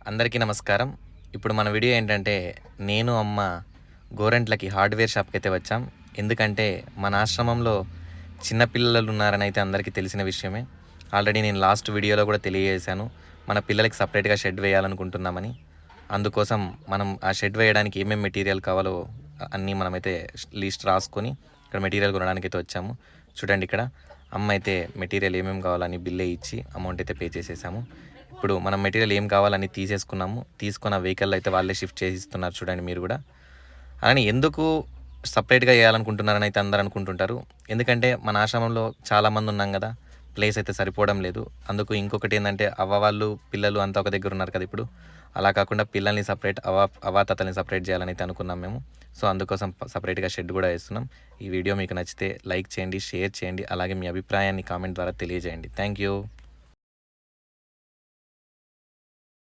అందరికీ నమస్కారం. ఇప్పుడు మన వీడియో ఏంటంటే, నేను, అమ్మ గోరంట్లకి హార్డ్‌వేర్ షాప్‌కైతే వచ్చాం. ఎందుకంటే, మన ఆశ్రమంలో చిన్న పిల్లలున్నారని అయితే అందరికీ తెలిసిన విషయమే. ఆల్రెడీ నేను లాస్ట్ వీడియోలో కూడా తెలియజేశాను. మన పిల్లలకి సెపరేట్‌గా షెడ్ వేయాలనుకుంటున్నామని. అందుకోసం మనం ఆ షెడ్ వేయడానికి ఏమేం మెటీరియల్ కావాలో అన్నీ మనమైతే లిస్ట్ రాసుకొని, ఇక్కడ మెటీరియల్ కొనడానికైతే వచ్చాము. చూడండి ఇక్కడ అమ్మ అయితే మెటీరియల్ ఏమేమి కావాలని బిల్లే ఇచ్చి అమౌంట్ అయితే పే చేసేసాము. ఇప్పుడు మనం మెటీరియల్ ఏం కావాలని తీసేసుకున్నాము. తీసుకొని ఆ వెహికల్‌లో అయితే వాళ్ళే షిఫ్ట్ చేసిస్తున్నారు చూడండి మీరు గూడా. అలానే ఎందుకు సెపరేట్‌గా చేయాలనుకుంటున్నారని అయితే అందరూ అనుకుంటుంటారు. ఎందుకంటే మన ఆశ్రమంలో చాలామంది ఉన్నాం గదా! ప్లేస్ అయితే సరిపోవడం లేదు. అందుకు ఇంకొకటేందంటే అవ్వ వాళ్ళు, పిల్లలు అంతా ఒక దగ్గర ఉన్నారు కదా ఇప్పుడు. అలా కాకుండా పిల్లల్ని సెపరేట్, అవ్వాతాతల్ని సెపరేట్ చేయాలని అయితే అనుకున్నాం మేము. సో, అందుకోసం సెపరేట్‌గా షెడ్ గూడా ఏస్తున్నాం. ఈ వీడియో మీకు నచ్చితే లైక్ చేయండి, షేర్ చేయండి. అలాగే మీ అభిప్రాయాన్ని కామెంట్ ద్వారా తెలియజేయండి. Thank you.